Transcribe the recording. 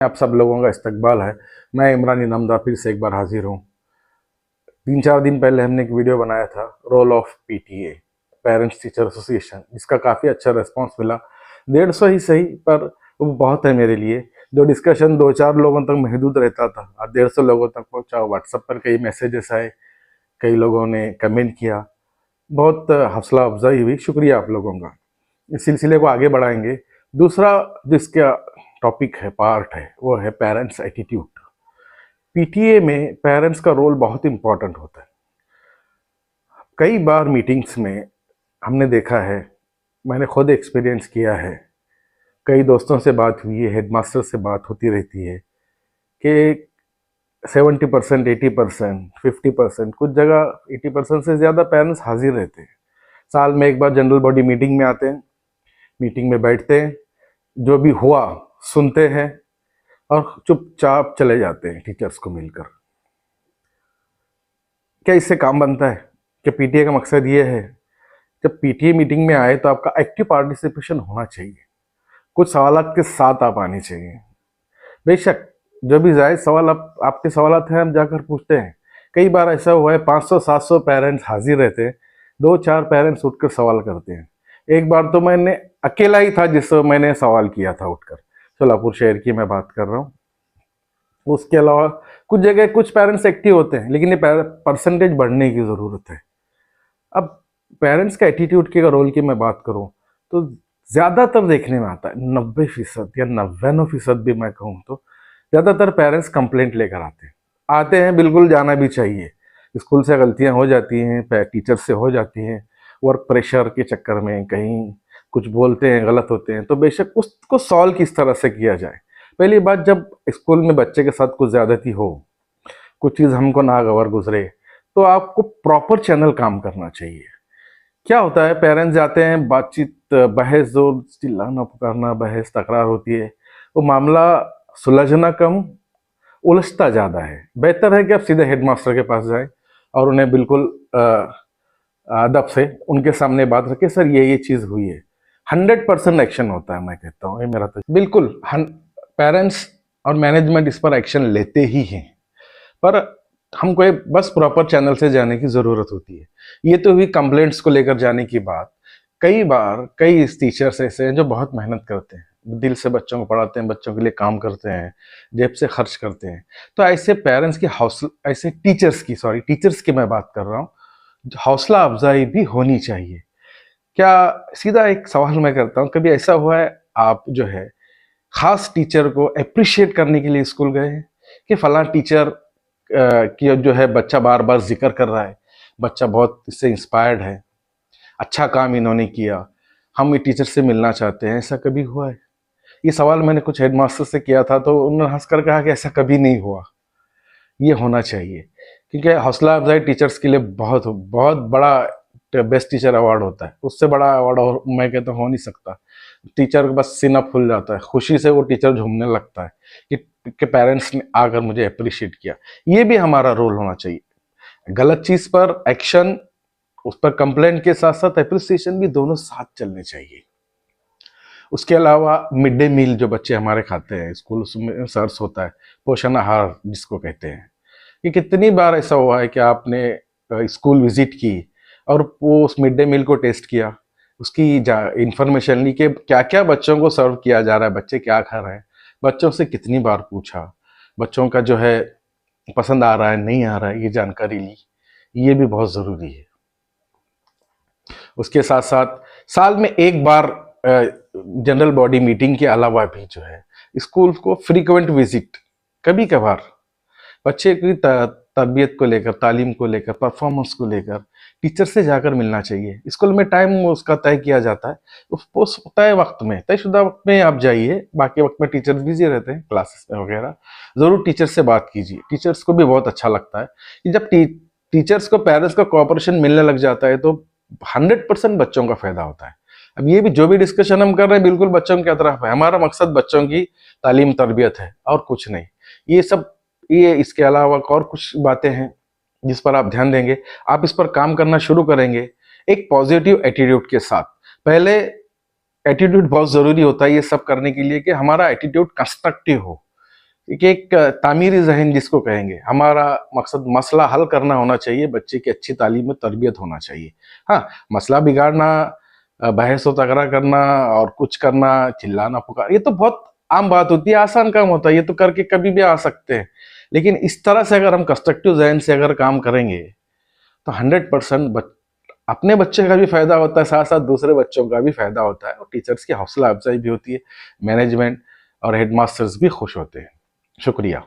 आप सब लोगों का इस्तकबाल है। मैं इमरान इनामदार फिर से एक बार हाजिर हूँ। 3-4 दिन पहले हमने एक वीडियो बनाया था role of PTA, parents teacher association, जिसका काफ़ी अच्छा रिस्पांस मिला। 150 ही सही पर वो बहुत है मेरे लिए। जो डिस्कशन 2-4 लोगों तक महदूद रहता था आज 150 लोगों तक पहुँचा। व्हाट्सएप पर कई मैसेजेस आए, कई लोगों ने कमेंट किया, बहुत हौसला अफजाई हुई। शुक्रिया आप लोगों का। इस सिलसिले को आगे बढ़ाएंगे। दूसरा जिसका टॉपिक है, पार्ट है, वो है पेरेंट्स एटीट्यूड। पीटीए में पेरेंट्स का रोल बहुत इंपॉर्टेंट होता है। कई बार मीटिंग्स में हमने देखा है, मैंने खुद एक्सपीरियंस किया है, कई दोस्तों से बात हुई है, हेडमास्टर से बात होती रहती है कि 70%, 80%, 50%, कुछ जगह 80% से ज़्यादा पेरेंट्स हाजिर रहते हैं। साल में एक बार जनरल बॉडी मीटिंग में आते हैं, मीटिंग में बैठते हैं, जो भी हुआ सुनते हैं और चुपचाप चले जाते हैं टीचर्स को मिलकर। क्या इससे काम बनता है? कि पीटीए का मकसद ये है, जब पीटीए मीटिंग में आए तो आपका एक्टिव पार्टिसिपेशन होना चाहिए, कुछ सवालात के साथ आप आने चाहिए। बेशक जो भी जायज़ सवाल आपके सवालात हैं, हम जाकर पूछते हैं। कई बार ऐसा हुआ है 500-700 पेरेंट्स हाजिर रहते हैं, 2-4 पेरेंट्स उठकर सवाल करते हैं। एक बार तो मैंने अकेला ही था जिससे मैंने सवाल किया था उठकर, सोलापुर शहर की मैं बात कर रहा हूँ। उसके अलावा कुछ जगह कुछ पेरेंट्स एक्टिव होते हैं, लेकिन ये परसेंटेज बढ़ने की ज़रूरत है। अब पेरेंट्स का एटीट्यूड के रोल की मैं बात करूं तो ज़्यादातर देखने में आता है 90% या 99% भी मैं कहूँ तो ज़्यादातर पेरेंट्स कंप्लेंट लेकर आते हैं। बिल्कुल जाना भी चाहिए। स्कूल से गलतियां हो जाती हैं, टीचर से हो जाती हैं, वर्क प्रेशर के चक्कर में कहीं कुछ बोलते हैं, गलत होते हैं, तो बेशक उसको सॉल्व किस तरह से किया जाए। पहली बात, जब स्कूल में बच्चे के साथ कुछ ज़्यादती हो, कुछ चीज़ हमको नागवार गुजरे, तो आपको प्रॉपर चैनल काम करना चाहिए। क्या होता है, पेरेंट्स जाते हैं, बातचीत, बहस, जोर चिल्लाना पुकारना, बहस तकरार होती है, वो मामला सुलझना कम, उलझता ज़्यादा है। बेहतर है कि आप सीधे हेडमास्टर के पास जाएं और उन्हें बिल्कुल अदब से उनके सामने बात रखें, सर ये चीज़ हुई है। 100% एक्शन होता है, मैं कहता हूँ, ये मेरा तो बिल्कुल पेरेंट्स और मैनेजमेंट इस पर एक्शन लेते ही हैं, पर हमको बस प्रॉपर चैनल से जाने की ज़रूरत होती है। ये तो हुई कंप्लेंट्स को लेकर जाने की बात। कई बार कई टीचर्स ऐसे हैं जो बहुत मेहनत करते हैं, दिल से बच्चों को पढ़ाते हैं, बच्चों के लिए काम करते हैं, जेब से खर्च करते हैं। तो ऐसे पेरेंट्स की ऐसे टीचर्स की मैं बात कर रहा हूँ, हौसला अफजाई भी होनी चाहिए। क्या, सीधा एक सवाल मैं करता हूँ, कभी ऐसा हुआ है आप जो है खास टीचर को अप्रिशिएट करने के लिए स्कूल गए हैं कि फलां टीचर कि जो है बच्चा बार बार जिक्र कर रहा है, बच्चा बहुत इससे इंस्पायर्ड है, अच्छा काम इन्होंने किया, हम ये टीचर से मिलना चाहते हैं, ऐसा कभी हुआ है? ये सवाल मैंने कुछ हेडमास्टर से किया था, तो उन्होंने हंसकर कहा कि ऐसा कभी नहीं हुआ। ये होना चाहिए, क्योंकि हौसला अफजाई टीचर्स के लिए बहुत बहुत बड़ा बेस्ट टीचर अवार्ड होता है। उससे बड़ा अवार्ड और मैं कहता हूँ हो नहीं सकता। टीचर का बस सीना फूल जाता है, खुशी से वो टीचर झूमने लगता है कि पेरेंट्स ने आकर मुझे अप्रिशिएट किया। ये भी हमारा रोल होना चाहिए। गलत चीज पर एक्शन, उस पर कंप्लेंट के साथ साथ अप्रिसिएशन भी, दोनों साथ चलने चाहिए। उसके अलावा मिड डे मील जो बच्चे हमारे खाते हैं स्कूल में, सर्स होता है, पोषण आहार जिसको कहते हैं, कि कितनी बार ऐसा हुआ है कि आपने स्कूल विजिट की और वो उस मिड डे मील को टेस्ट किया, उसकी इंफॉर्मेशन ली कि क्या क्या बच्चों को सर्व किया जा रहा है, बच्चे क्या खा रहे हैं, बच्चों से कितनी बार पूछा, बच्चों का जो है पसंद आ रहा है नहीं आ रहा है, ये जानकारी ली। ये भी बहुत ज़रूरी है। उसके साथ साथ साल में एक बार जनरल बॉडी मीटिंग के अलावा भी जो है स्कूल को फ्रीक्वेंट विजिट, कभी कभार बच्चे की तरबियत को लेकर, तालीम को लेकर, परफॉर्मेंस को लेकर टीचर से जाकर मिलना चाहिए। स्कूल में टाइम उसका तय किया जाता है, उस तय वक्त में, तयशुदा वक्त में आप जाइए, बाकी वक्त में टीचर्स बिजी रहते हैं क्लासेस में वगैरह। ज़रूर टीचर से बात कीजिए। टीचर्स को भी बहुत अच्छा लगता है कि जब टीचर्स को पेरेंट्स का कोऑपरेशन मिलने लग जाता है तो 100% बच्चों का फायदा होता है। अब ये भी जो भी डिस्कशन हम कर रहे हैं बिल्कुल बच्चों की तरफ है। हमारा मकसद बच्चों की तालीम तरबियत है और कुछ नहीं। ये सब, ये इसके अलावा और कुछ बातें हैं जिस पर आप ध्यान देंगे, आप इस पर काम करना शुरू करेंगे एक पॉजिटिव एटीट्यूड के साथ। पहले एटीट्यूड बहुत ज़रूरी होता है ये सब करने के लिए कि हमारा एटीट्यूड कंस्ट्रक्टिव हो, एक तामीरी जहन जिसको कहेंगे, हमारा मकसद मसला हल करना होना चाहिए, बच्चे की अच्छी तालीम में तरबियत होना चाहिए। हाँ, मसला बिगाड़ना, बहस व तकरा करना और कुछ करना, चिल्लाना पुकार, ये तो बहुत आम बात होती है, आसान काम होता है, ये तो करके कभी भी आ सकते हैं। लेकिन इस तरह से अगर हम कंस्ट्रक्टिव जहन से अगर काम करेंगे तो 100% अपने बच्चे का भी फायदा होता है, साथ साथ दूसरे बच्चों का भी फायदा होता है, और टीचर्स की हौसला अफजाई भी होती है, मैनेजमेंट और हेडमास्टर्स भी खुश होते हैं। शुक्रिया।